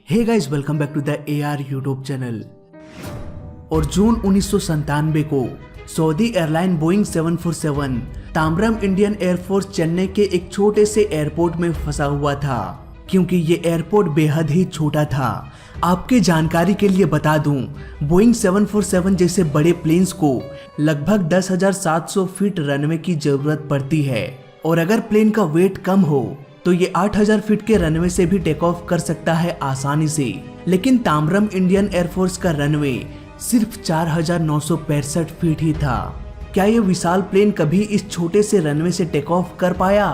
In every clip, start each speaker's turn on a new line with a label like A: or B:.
A: Hey guys, welcome back to the AR YouTube channel. और जून 1997 को Saudi airline Boeing 747 Tambaram Indian air force Chennai के एक छोटे से एयरपोर्ट में फंसा हुआ था, क्योंकि ये एयरपोर्ट बेहद ही छोटा था। आपके जानकारी के लिए बता दूं, बोइंग 747 जैसे बड़े प्लेन्स को लगभग 10,700 फीट रनवे की जरूरत पड़ती है, और अगर प्लेन का वेट कम हो तो ये 8,000 फीट के रनवे से भी टेक ऑफ कर सकता है आसानी से। लेकिन ताम्बरम इंडियन एयरफोर्स का रनवे सिर्फ 4,965 फीट ही था। क्या ये विशाल प्लेन कभी इस छोटे से रनवे से टेक ऑफ कर पाया?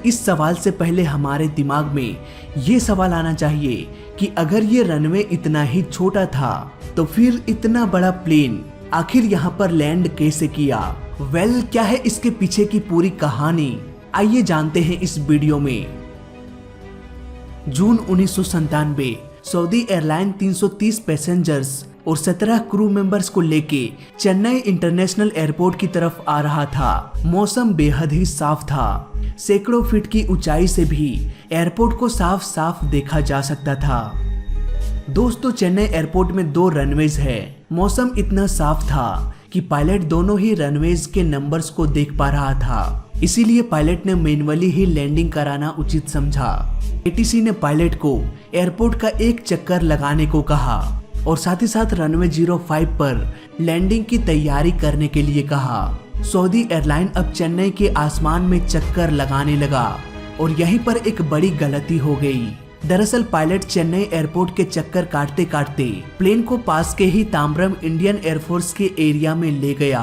A: इस सवाल से पहले हमारे दिमाग में ये सवाल आना चाहिए कि अगर ये रनवे इतना ही छोटा था तो फिर इतना बड़ा प्लेन आखिर यहाँ पर लैंड कैसे किया? क्या है इसके पीछे की पूरी कहानी? आइए जानते हैं इस वीडियो में। जून 1997 सऊदी एयरलाइन 330 पैसेंजर्स और 17 क्रू मेंबर्स को लेके चेन्नई इंटरनेशनल एयरपोर्ट की तरफ आ रहा था। मौसम बेहद ही साफ था। सैकड़ों फीट की ऊंचाई से भी एयरपोर्ट को साफ साफ देखा जा सकता था। दोस्तों, चेन्नई एयरपोर्ट में 2 रनवेज है। मौसम इतना साफ था कि पायलट दोनों ही रनवेज के नंबर्स को देख पा रहा था, इसीलिए पायलट ने मैन्युअली ही लैंडिंग कराना उचित समझा। ATC ने पायलट को एयरपोर्ट का एक चक्कर लगाने को कहा और साथ ही साथ रनवे 05 पर लैंडिंग की तैयारी करने के लिए कहा। सऊदी एयरलाइन अब चेन्नई के आसमान में चक्कर लगाने लगा और यहीं पर एक बड़ी गलती हो गई। दरअसल पायलट चेन्नई एयरपोर्ट के चक्कर काटते काटते प्लेन को पास के ही ताम्बरम इंडियन एयरफोर्स के एरिया में ले गया।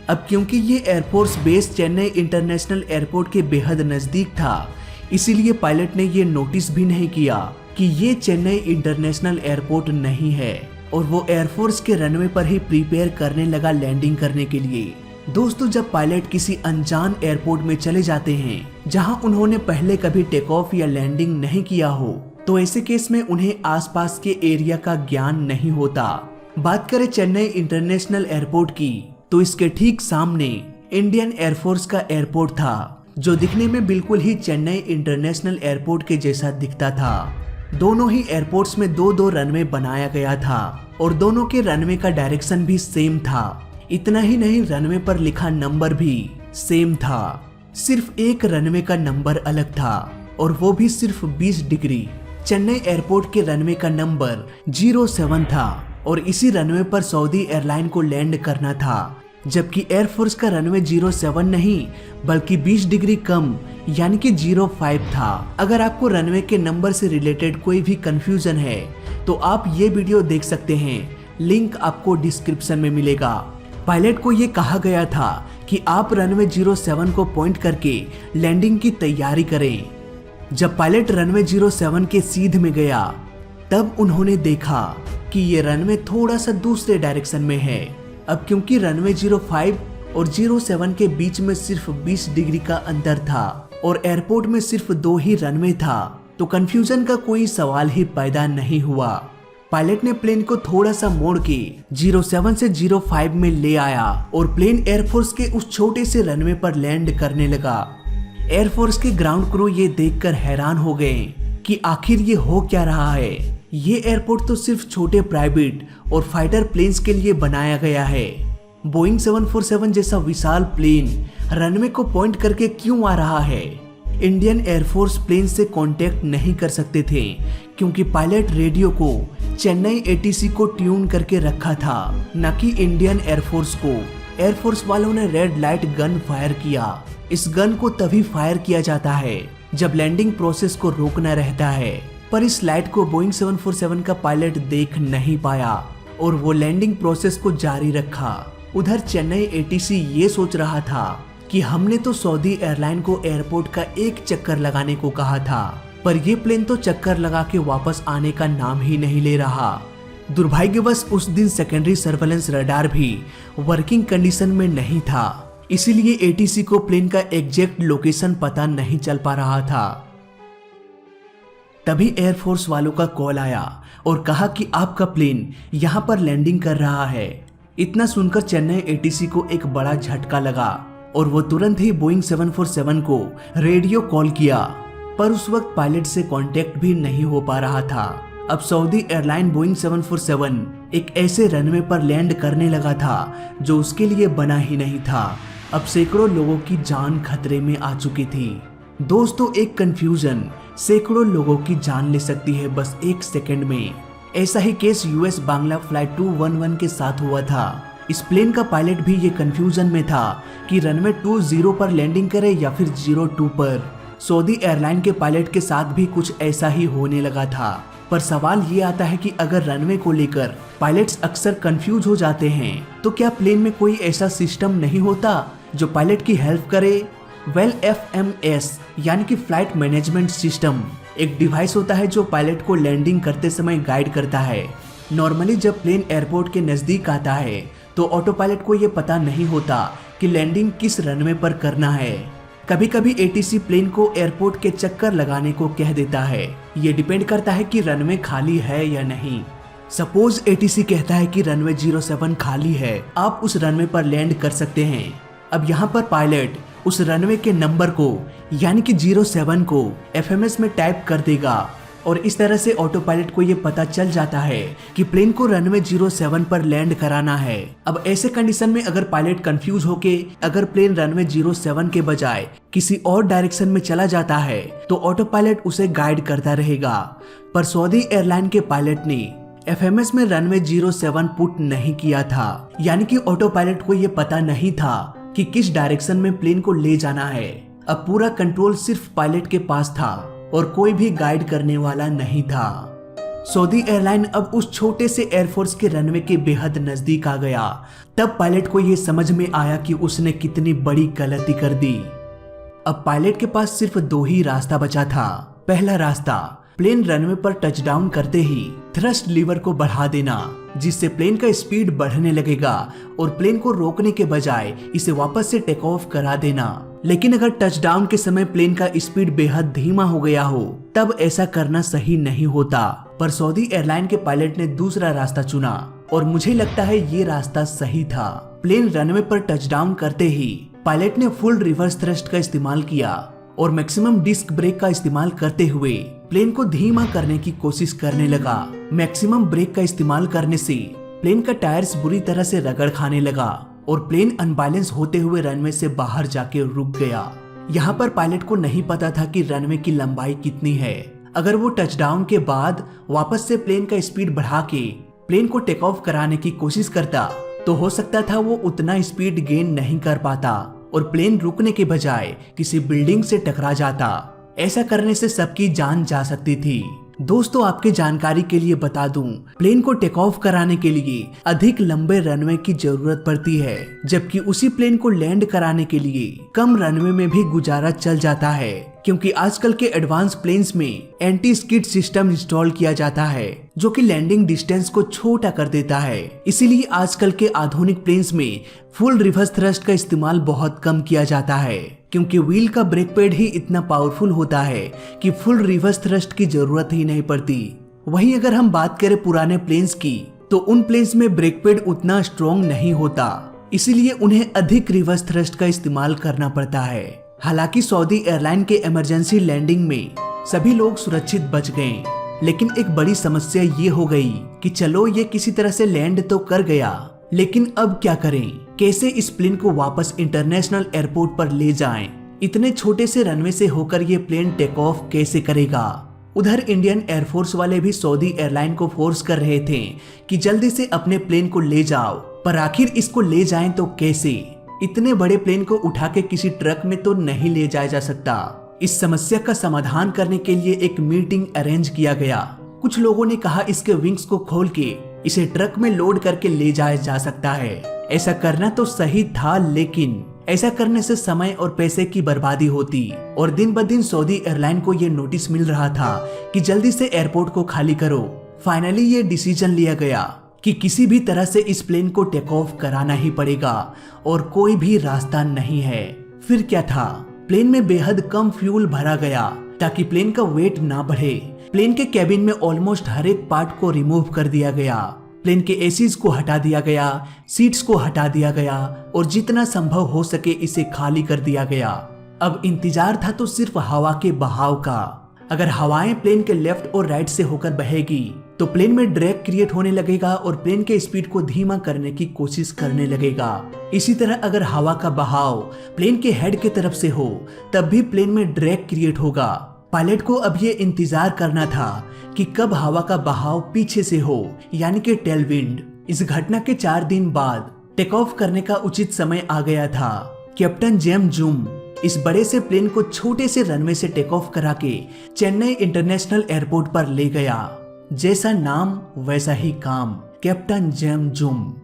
A: अब क्योंकि ये air force base Chennai international airport के बेहद नजदीक था, इसीलिए पायलट ने ये नोटिस भी नहीं किया कि ये चेन्नई इंटरनेशनल एयरपोर्ट नहीं है, और वो एयरफोर्स के रनवे पर ही प्रिपेयर करने लगा लैंडिंग करने के लिए। दोस्तों, जब पायलट किसी अनजान एयरपोर्ट में चले जाते हैं जहां उन्होंने पहले कभी टेक ऑफ या लैंडिंग नहीं किया हो, तो ऐसे केस में उन्हें आसपास के एरिया का ज्ञान नहीं होता। बात करें चेन्नई इंटरनेशनल एयरपोर्ट की, तो इसके ठीक सामने इंडियन एयरफोर्स का एयरपोर्ट था, जो दिखने में बिल्कुल ही चेन्नई इंटरनेशनल एयरपोर्ट के जैसा दिखता था। दोनों ही एयरपोर्ट्स में 2-2 रनवे बनाया गया था और दोनों के रनवे का डायरेक्शन भी सेम था। इतना ही नहीं, रनवे पर लिखा नंबर भी सेम था। सिर्फ एक रनवे का नंबर अलग था, और वो भी सिर्फ 20 डिग्री। चेन्नई एयरपोर्ट के रनवे का नंबर 07 था और इसी रनवे पर सऊदी एयरलाइन को लैंड करना था, जबकि एयरफोर्स का रनवे 07 नहीं बल्कि 20 डिग्री कम यानी कि 05 था। अगर आपको रनवे के नंबर से रिलेटेड कोई भी कंफ्यूजन है तो आप ये वीडियो देख सकते हैं, लिंक आपको डिस्क्रिप्शन में मिलेगा। पायलट को ये कहा गया था कि आप रनवे 07 को पॉइंट करके लैंडिंग की तैयारी करें। जब पायलट रनवे 07 के सीध में गया, तब उन्होंने देखा कि ये रनवे थोड़ा सा दूसरे डायरेक्शन में है। अब क्योंकि रनवे 05 और 07 के बीच में सिर्फ 20 डिग्री का अंतर था और एयरपोर्ट में सिर्फ 2 ही रनवे था, तो कंफ्यूजन का कोई सवाल ही पैदा नहीं हुआ। पायलट ने प्लेन को थोड़ा सा मोड़ के 07 से 05 में ले आया और प्लेन एयरफोर्स के उस छोटे से रनवे पर लैंड करने लगा। एयरफोर्स के ग्राउंड क्रू ये देखकर हैरान हो गए कि आखिर ये हो क्या रहा है। ये एयरपोर्ट तो सिर्फ छोटे प्राइवेट और फाइटर प्लेन्स के लिए बनाया गया है। बोइंग 747 जैसा विशाल प्लेन रनवे को पॉइंट करके क्यों आ रहा है? इंडियन एयरफोर्स प्लेन से कांटेक्ट नहीं कर सकते थे, क्योंकि पायलट रेडियो को चेन्नई ATC को ट्यून करके रखा था, न कि इंडियन एयरफोर्स को। एयरफोर्स वालों ने रेड लाइट गन फायर किया। इस गन को तभी फायर किया जाता है जब लैंडिंग प्रोसेस को रोकना रहता है, पर इस लाइट को बोइंग 747 का पायलट देख नहीं पाया और वो लैंडिंग प्रोसेस को जारी रखा। उधर चेन्नई ATC ये सोच रहा था कि हमने तो सऊदी एयरलाइन को एयरपोर्ट का एक चक्कर लगाने को कहा था, पर ये प्लेन तो चक्कर लगा के वापस आने का नाम ही नहीं ले रहा। दुर्भाग्यवश उस दिन सेकेंडरी सर्वेलेंस रडार भी वर्किंग कंडीशन में नहीं था, इसीलिए ATC को प्लेन का एग्जैक्ट लोकेशन पता नहीं चल पा रहा था। तभी एयरफोर्स वालों का कॉल आया और कहा कि आपका प्लेन यहाँ पर लैंडिंग कर रहा है। इतना सुनकर चेन्नई ATC को एक बड़ा झटका लगा और वो तुरंत ही बोइंग 747 को रेडियो कॉल किया, पर उस वक्त पायलट से कांटेक्ट भी नहीं हो पा रहा था। अब सऊदी एयरलाइन बोइंग 747 एक ऐसे रनवे पर लैंड करने लगा था जो उसके लिए बना ही नहीं था। अब सैकड़ों लोगों की जान खतरे में आ चुकी थी। दोस्तों, एक कंफ्यूजन सैकड़ों लोगों की जान ले सकती है बस एक सेकंड में। ऐसा ही केस यूएस बांग्ला फ्लाइट 211 के साथ हुआ था। इस प्लेन का पायलट भी ये कंफ्यूजन में था कि रनवे 20 पर लैंडिंग करे या फिर 02 पर। सऊदी एयरलाइन के पायलट के साथ भी कुछ ऐसा ही होने लगा था। पर सवाल ये आता है कि अगर रनवे को लेकर पायलट्स अक्सर कंफ्यूज हो जाते हैं तो क्या प्लेन में कोई ऐसा सिस्टम नहीं होता जो पायलट की हेल्प करे? वेल, FMS यानी कि फ्लाइट मैनेजमेंट सिस्टम एक डिवाइस होता है जो पायलट को लैंडिंग करते समय गाइड करता है। नॉर्मली जब प्लेन एयरपोर्ट के नजदीक आता है तो ऑटो पायलट को ये पता नहीं होता कि लैंडिंग किस रनवे पर करना है। कभी कभी ATC प्लेन को एयरपोर्ट के चक्कर लगाने को कह देता है। ये डिपेंड करता है कि रनवे खाली है या नहीं। सपोज ATC कहता है कि रनवे 07 खाली है, आप उस रनवे पर लैंड कर सकते हैं। अब यहाँ पर पायलट उस रनवे के नंबर को यानी कि 07 को FMS में टाइप कर देगा और इस तरह से ऑटो पायलट को ये पता चल जाता है कि प्लेन को रनवे 07 पर लैंड कराना है। अब ऐसे कंडीशन में अगर पायलट कंफ्यूज होके अगर प्लेन रनवे 07 के बजाय किसी और डायरेक्शन में चला जाता है तो ऑटो पायलट उसे गाइड करता रहेगा। पर सऊदी एयरलाइन के पायलट ने FMS में रनवे 07 पुट नहीं किया था, यानी कि ऑटो पायलट को ये पता नहीं था कि किस डायरेक्शन में प्लेन को ले जाना है। अब पूरा कंट्रोल सिर्फ पायलट के पास था और कोई भी गाइड करने वाला नहीं था। सऊदी एयरलाइन अब उस छोटे से एयरफोर्स के रनवे के बेहद नजदीक आ गया। तब पायलट को यह समझ में आया कि उसने कितनी बड़ी गलती कर दी। अब पायलट के पास सिर्फ 2 ही रास्ता बचा था। पहला रास्ता, प्लेन रनवे पर टचडाउन करते ही थ्रस्ट लीवर को बढ़ा देना, जिससे प्लेन का स्पीड बढ़ने लगेगा और प्लेन को रोकने के बजाय इसे वापस से टेक ऑफ करा देना। लेकिन अगर टचडाउन के समय प्लेन का स्पीड बेहद धीमा हो गया हो तब ऐसा करना सही नहीं होता। पर सऊदी एयरलाइन के पायलट ने दूसरा रास्ता चुना और मुझे लगता है ये रास्ता सही था। प्लेन रनवे पर टचडाउन करते ही पायलट ने फुल रिवर्स थ्रस्ट का इस्तेमाल किया और मैक्सिमम डिस्क ब्रेक का इस्तेमाल करते हुए प्लेन को धीमा करने की कोशिश करने लगा। मैक्सिमम ब्रेक का इस्तेमाल करने से प्लेन का टायर्स बुरी तरह से रगड़ खाने लगा और प्लेन अनबैलेंस होते हुए रनवे से बाहर जाके रुक गया। यहाँ पर पायलट को नहीं पता था कि रनवे की लंबाई कितनी है। अगर वो टचडाउन के बाद वापस से प्लेन का स्पीड बढ़ा के प्लेन को टेक ऑफ कराने की कोशिश करता तो हो सकता था वो उतना स्पीड गेन नहीं कर पाता और प्लेन रुकने के बजाय किसी बिल्डिंग से टकरा जाता। ऐसा करने से सबकी जान जा सकती थी। दोस्तों, आपके जानकारी के लिए बता दूं, प्लेन को टेक ऑफ कराने के लिए अधिक लंबे रनवे की जरूरत पड़ती है, जबकि उसी प्लेन को लैंड कराने के लिए कम रनवे में भी गुजारा चल जाता है, क्योंकि आजकल के एडवांस प्लेन्स में एंटी स्किड सिस्टम इंस्टॉल किया जाता है जो कि लैंडिंग डिस्टेंस को छोटा कर देता है। इसीलिए आजकल के आधुनिक प्लेन्स में फुल रिवर्स थ्रस्ट का इस्तेमाल बहुत कम किया जाता है, क्योंकि व्हील का ब्रेक पैड ही इतना पावरफुल होता है कि फुल रिवर्स थ्रस्ट की जरूरत ही नहीं पड़ती। वहीं अगर हम बात करें पुराने प्लेन्स की तो उन प्लेन्स में ब्रेक पैड उतना स्ट्रॉन्ग नहीं होता, इसीलिए उन्हें अधिक रिवर्स थ्रस्ट का इस्तेमाल करना पड़ता है। हालांकि सऊदी एयरलाइन के इमरजेंसी लैंडिंग में सभी लोग सुरक्षित बच गए, लेकिन एक बड़ी समस्या ये हो गई कि चलो ये किसी तरह से लैंड तो कर गया, लेकिन अब क्या करें? कैसे इस प्लेन को वापस इंटरनेशनल एयरपोर्ट पर ले जाएं? इतने छोटे से रनवे से होकर ये प्लेन टेक ऑफ कैसे करेगा? उधर इंडियन एयरफोर्स वाले भी सऊदी एयरलाइन को फोर्स कर रहे थे कि जल्दी से अपने प्लेन को ले जाओ, पर आखिर इसको ले जाएं तो कैसे? इतने बड़े प्लेन को उठा के किसी ट्रक में तो नहीं ले जाया जा सकता। इस समस्या का समाधान करने के लिए एक मीटिंग अरेंज किया गया। कुछ लोगों ने कहा इसके विंग्स को खोल के इसे ट्रक में लोड करके ले जाया जा सकता है। ऐसा करना तो सही था, लेकिन ऐसा करने से समय और पैसे की बर्बादी होती और दिन ब दिन सऊदी एयरलाइन को ये नोटिस मिल रहा था कि जल्दी से एयरपोर्ट को खाली करो। फाइनली ये डिसीजन लिया गया कि किसी भी तरह से इस प्लेन को टेक ऑफ कराना ही पड़ेगा और कोई भी रास्ता नहीं है। फिर क्या था? प्लेन में बेहद कम फ्यूल भरा गया ताकि प्लेन का वेट ना बढ़े। प्लेन के कैबिन में ऑलमोस्ट हर एक पार्ट को रिमूव कर दिया गया। प्लेन के एसीज को हटा दिया गया, सीट्स को हटा दिया गया और जितना संभव हो सके इसे खाली कर दिया गया। अब इंतजार था तो सिर्फ हवा के बहाव का। अगर हवाएं प्लेन के लेफ्ट और राइट से होकर बहेगी तो प्लेन में ड्रैग क्रिएट होने लगेगा और प्लेन के स्पीड को धीमा करने की कोशिश करने लगेगा। इसी तरह अगर हवा का बहाव प्लेन के हेड की तरफ से हो तब भी प्लेन में ड्रैग क्रिएट होगा। पायलट को अब ये इंतजार करना था कि कब हवा का बहाव पीछे से हो, यानी कि टेल विंड। इस घटना के 4 दिन बाद टेक ऑफ करने का उचित समय आ गया था। कैप्टन जेम्स जूम इस बड़े से प्लेन को छोटे से रनवे से टेक ऑफ करा के चेन्नई इंटरनेशनल एयरपोर्ट पर ले गया। जैसा नाम वैसा ही काम, कैप्टन जेम्स जूम।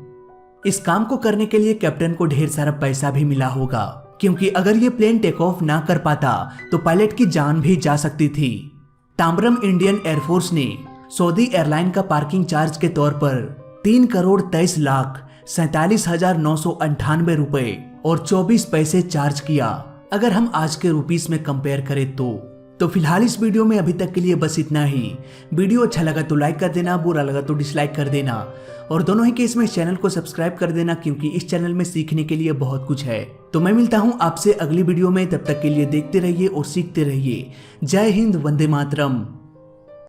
A: इस काम को करने के लिए कैप्टन को ढेर सारा पैसा भी मिला होगा, क्योंकि अगर ये प्लेन टेक ऑफ ना कर पाता तो पायलट की जान भी जा सकती थी। ताम्रम इंडियन एयरफोर्स ने सऊदी एयरलाइन का पार्किंग चार्ज के तौर पर 3,23,47,998 रुपए और 24 पैसे चार्ज किया। अगर हम आज के रुपीस में कंपेयर करें तो फिलहाल इस वीडियो में अभी तक के लिए बस इतना ही। वीडियो अच्छा लगा तो लाइक कर देना, बुरा लगा तो डिसलाइक कर देना, और दोनों ही केस में इस चैनल को सब्सक्राइब कर देना, क्योंकि इस चैनल में सीखने के लिए बहुत कुछ है। तो मैं मिलता हूं आपसे अगली वीडियो में, तब तक के लिए देखते रहिए और सीखते रहिए। जय हिंद, वंदे मातरम।